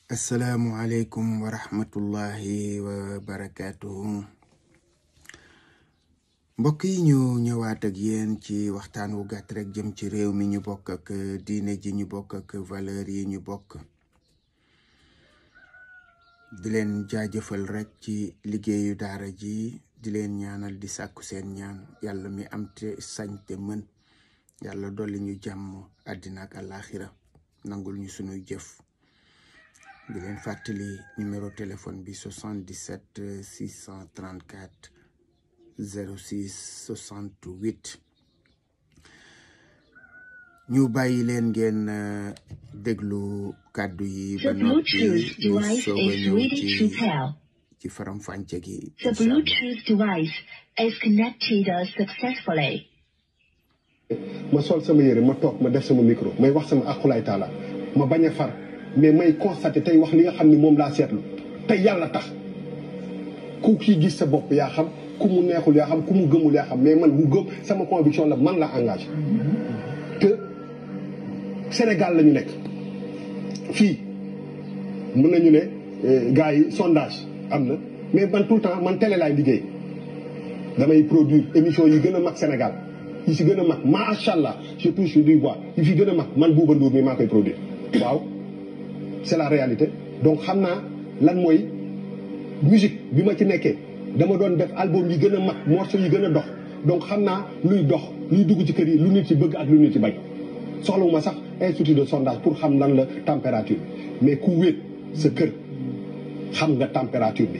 asalaamualeykum wa rahmatullahi wa barakaatuhu. mbokk yi ñu ñëwaat ak yéen ci waxtaan wu gàtt rek jëm ci réew mi ñu bokk ak diine ji ñu bokk ak valeur yi ñu bokk. di leen jaajëfal rek ci liggéeyu daara ji di leen ñaanal di sàkku seen ñaan yàlla mi am te sañ te mën yàlla dolli ñu jàmm àddina ak àllaaxira nangul ñu sunuy jëf. di leen fàttali numéro téléphone bi 77 634 06 68 ñu bàyyi leen ngeen déglu kàddu yi ba noppi ñu soog a ñëw ci faram-fàcce gi. The Bluetooth device is connected successfully. ma sol sama yére ma toog ma def sama micro may wax sama akulaay taala ma bañ a far mais may constaté tey wax li nga xam ni moom laa seetlu tey yàlla tax ku kii gis sa bopp yaa xam ku mu neexul yaa xam ku mu gëmul yaa xam mais man mu gëm sama conviction la man la engagé te Sénégal la ñu nekk fii mën nañu ne gars yi sondage am na mais man tout le temps man télé laay liggéey damay produire émission yi gën a mag Sénégal yi si gën a mag macha allah je touche du bois yi fi gën a mag man Bouba Ndour mi maa koy produire waaw c'est la réalité donc xam naa lan mooy musique bi ma ci nekkee dama doon def album yi gën a mag morceau yi gën a dox donc xam naa luy dox luy dugg ci kër yi lu nit ci bëgg ak lu nit ci bañ soxlawuma sax institut de sondage pour xam lan la température mais ku wéet sa kër xam nga température bi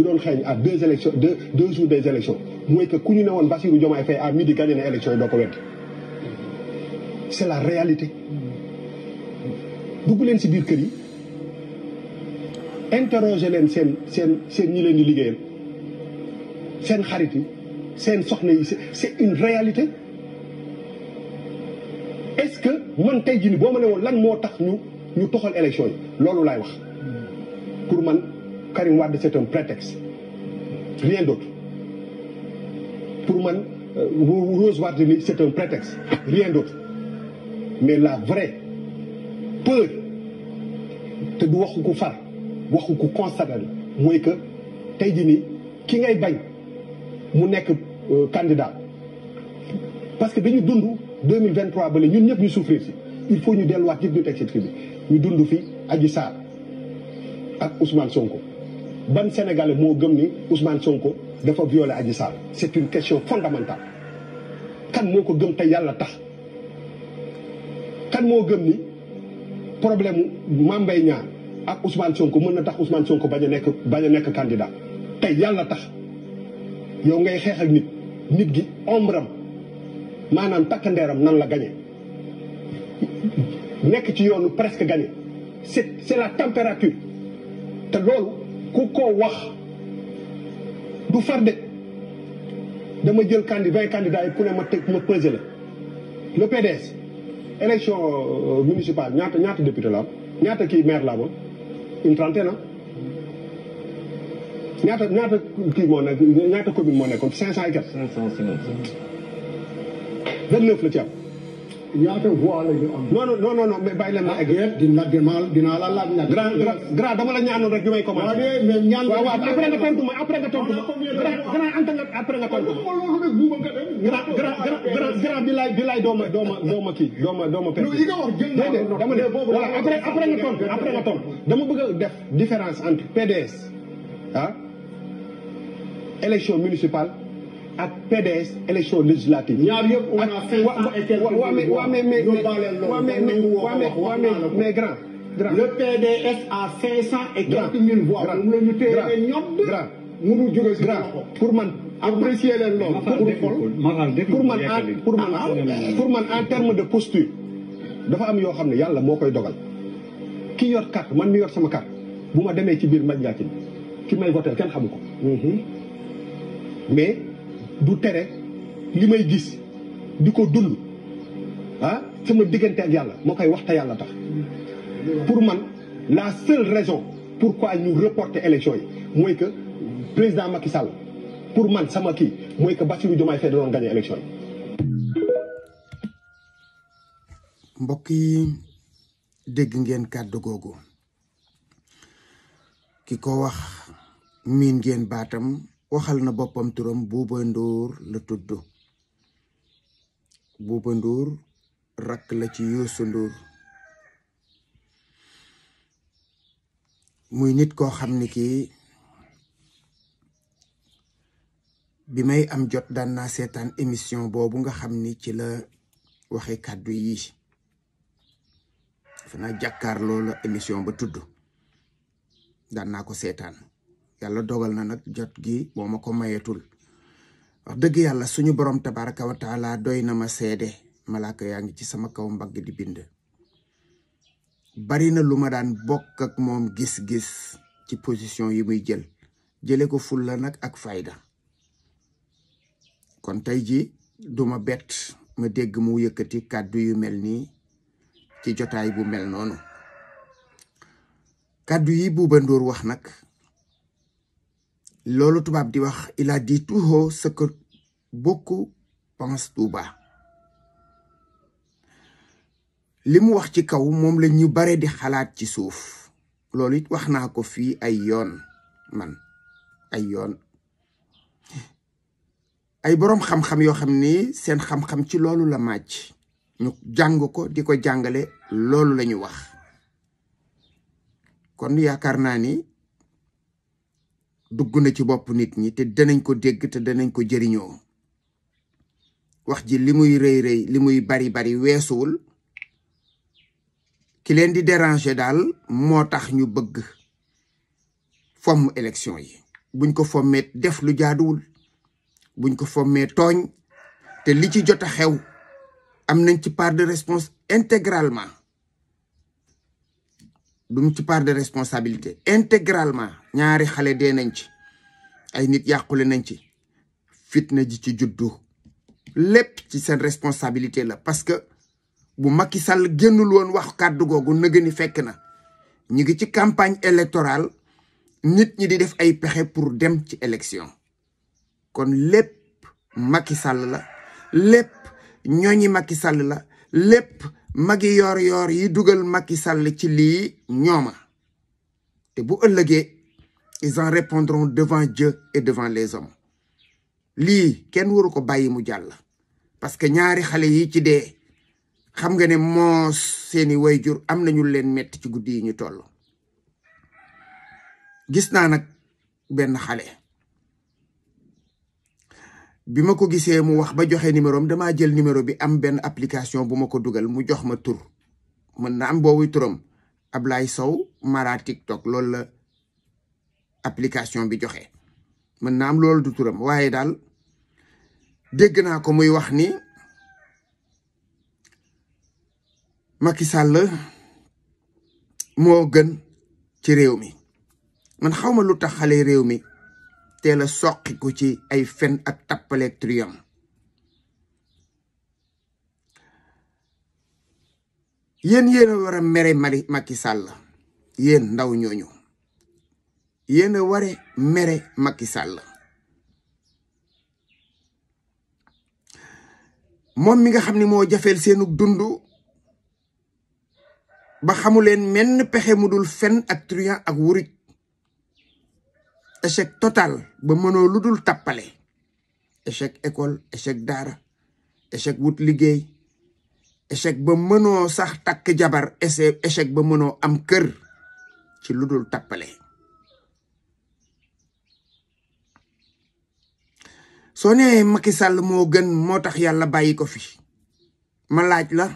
doon xeeñ à deux jours des élections mooy que ku ñu ne woon Bassirou Diomaye Faye à midi gagné na élection yi doo ko wedd c'est la réalité dugg leen si biir kër yi interroger leen seen ñi leen di liggéeyal seen xarit yi seen soxna yi c'est une réalité est-ce que man tey jii nii boo ma ne woon lan moo tax ñu toxal élection yi loolu laay wax pour man Karim Wade c'est un prétexte rien d'autre pour man Rose Wardini c'est un prétexte rien d'autre mais la vraie peur te du waxu ko far waxu ko constaté la mooy que tey jii nii ki ngay bañ mu nekk candidat parce que dañu dund 2023 ba léegi ñun ñëpp ñu souffrir si il faut ñu delluwaat yëpp ñu teg ci bi ñu dund fi Adji Sarr ak Ousmane Sonko ban Sénégalais moo gëm ni Ousmane Sonko dafa violé Adji Sarr c'est une question fondamentale kan moo ko gëm te yàlla tax kan moo gëm ni problème mu Mame Mbaye Niang ak Ousmane Sonko mën na tax Ousmane Sonko bañ a nekk candidat tey yàlla tax yow ngay xeex ak nit gi ombram maanaam takkandeeram nan la gagné nekk ci yoonu presque gagné c'est la température te loolu ku ko wax du farde dama jël 20 candidats yi ku ne ma pesé la le PDS élection municipale ñaata député la am ñaata kii maire la am une trentaine ñaata kii moo nekk ñaata commune moo nekkoon 500 et quelques 29 la ci am. ñaata voix la ñu am. non mais bàyyi leen ma egg. dinaa la laaj nag. grand dama la ñaanoon rek bi may commencé. waaw de mais ñaan waaw après nga tontu ma après nga tontu ma. grand anta nga après nga tontu ma. grand bilaay dooma kii dooma perte. yi nga wax jël naa déedéet dama ne voilà après nga tontu dama bëgg a def différence entre PDS élection municipale ak PDS élection législative. ñaar yëpp on a 500 et quelques mais grand. le PDS a 500 et quelques mille voix. grand mu la ñu téye ñoom. grand mënu jóge si grand pour man. apprécier leen loolu. pour man en terme de posture dafa am yoo xam ne yàlla moo koy dogal ki yor carte man mi yor sama carte bu ma demee ci biir mbaj njaatin ki may voter kenn xamu ko. mais du tere li may gis di ko dund sama diggante ak yàlla moo koy wax te yàlla tax pour man la seule raison pourquoi ñu reporter élection yi mooy que président Macky Sall pour man sama kii mooy que Bassirou Diomaye Faye da doon gagné élection yi. mbokk yi dégg ngeen kàddu googu ki ko wax miin ngeen baatam waxal na boppam turam Bouba Ndour la tudd Bouba Ndour rakk la ci Youssou Ndour muy nit koo xam ni kii bi may am jot daan naa seetaan émission boobu nga xam ni ci la waxe kàddu yi dafa naa jàkkaarloo la émission ba tudd daan naa ko seetaan yàlla dogal na nag jot gi boo ma ko mayetul wax dëgg yàlla suñu borom tabaraka wa taala doy na ma seede malaaka yaa ngi ci sama kaw mbagg di bind bari na lu ma daan bokk ak moom gis-gis ci position yi muy jële ko fulla nag ak fayda kon tey ji duma bett ma dégg mu yëkkati kàddu yu mel nii ci jotaay bu mel noonu kàddu yi Bouba Ndour wax nag loolu tubaab di wax il a dit tout haut ce que beaucoup pensent tout bas li mu wax ci kaw moom la ñu bare di xalaat ci suuf loolu it wax naa ko fii ay yoon ay boroom xam-xam yoo xam ni seen xam-xam ci loolu la màcc ñu jàng ko di ko jàngale loolu la ñu wax kon yaakaar naa ni dugg na ci bopp nit ñi te danañ ko dégg te danañ ko jëriñoo wax ji li muy rëy li muy bari weesuwul ki leen di déranger daal moo tax ñu bëgg fomm élection yi buñ ko fommee def lu jaaduwul buñ ko fommee tooñ te li ci jot a xew am nañ ci part de intégralement dum ci part de responsabilité intégralement ñaari xale dee nañ ci ay nit yàqule nañ ci fitna ji ci juddu lépp ci seen responsabilité la parce que bu Macky Sall génnul woon wax kàddu googu nëgë ni fekk na ñu ngi ci campagne électorale nit ñi di def ay pexe pour dem ci élection kon lépp Macky Sall la lépp ñooñi Macky Sall la lépp magi yor yi dugal Macky Sall ci lii ñooma te bu ëllëgee ils en répondront devant Dieu et devant les hommes lii kenn waru ko bàyyi mu jàll parce que ñaari xale yi ci dee xam nga ne moos seeni wayjur am nañu leen metti ci guddi yi ñu toll gis naa nag benn xale bi ma ko gisee mu wax ba joxe numéro am damaa jël numéro bi am benn application bu ma ko dugal mu jox ma tur mën na am boobu turam Ablaye Sow Mara TikTok loolu la application bi joxe mën na am loolu du turam waaye daal dégg naa ko muy wax ni Macky Sall moo gën ci réew mi man xawma lu tax xale réew mi teel a soqi ko ci ay fen ak tappaleeg triyam yéen a war a mere Macky Sall yéen ndaw ñooñu yéen a ware mere Macky Sall moom mi nga xam ni moo jafeel seenu dund ba xamuleen menn pexe mu dul fen ak truand ak wuruj échec total ba mënoo lu dul tappale échec école échec daara échec wut liggéey échec ba mënoo sax takk jabar échec ba mënoo am kër ci lu dul tappale soo nee Macky Sall moo gën moo tax yàlla bàyyi ko fi ma laaj la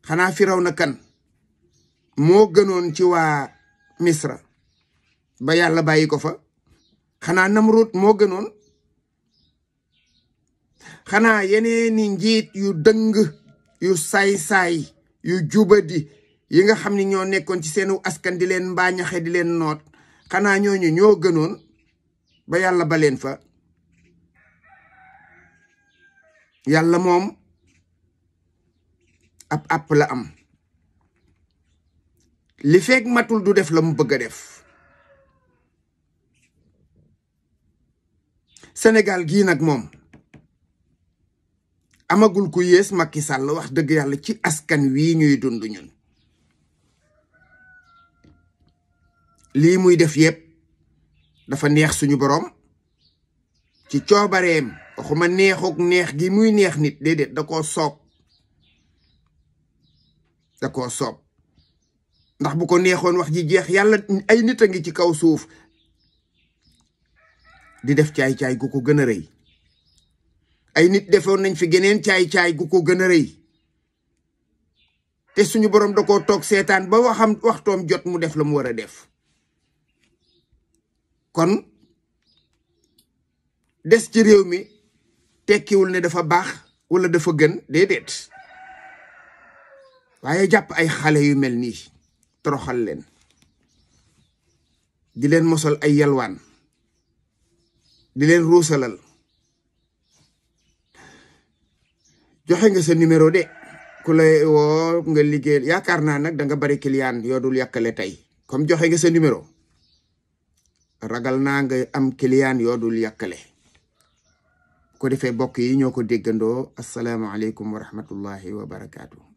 xanaa Firawna kan moo gënoon ci waa Misra ba yàlla bàyyi ko fa xanaa Namrud moo gënoon xanaa yeneeni njiit yu dëng yu saay-saay yu jubadi yi nga xam ni ñoo nekkoon ci seenu askan di leen mbaañaxe di leen noot xanaa ñooñu ñoo gënoon ba yàlla ba leen fa yàlla moom ab àpp la am li feeg matul du def la mu bëgg a def Sénégal gii nag moom amagul ku yées Macky Sall wax dëgg yàlla ci askan wii ñuy dund ñun lii muy def yépp dafa neex suñu borom ci coobareem waxuma neexuk neex gi muy neex nit déedéet da koo soob ndax bu ko neexoon wax ji jeex yàlla ay nit a ngi ci kaw suuf di def caay-caay gu ko gën a rëy ay nit defoon nañ fi geneen caay-caay gu ko gën a rëy te suñu borom da koo toog seetaan ba waxtoom jot mu def la mu war a def kon des ci réew mi tekkiwul ne dafa baax wala dafa gën déedéet waaye jàpp ay xale yu mel nii toroxal leen di leen mosal ay yalwaan di leen ruusalal joxe nga sa numéro de ku lay woo nga liggéey yaakaar naa nag da nga bari client yoo dul yàkkale tey comme joxe nga sa numéro ragal naa nga am client yoo dul yàkkale ko defee bokk yi ñoo ko déggandoo asalaamaaleykum wa rahmatullahi wa barakaatu.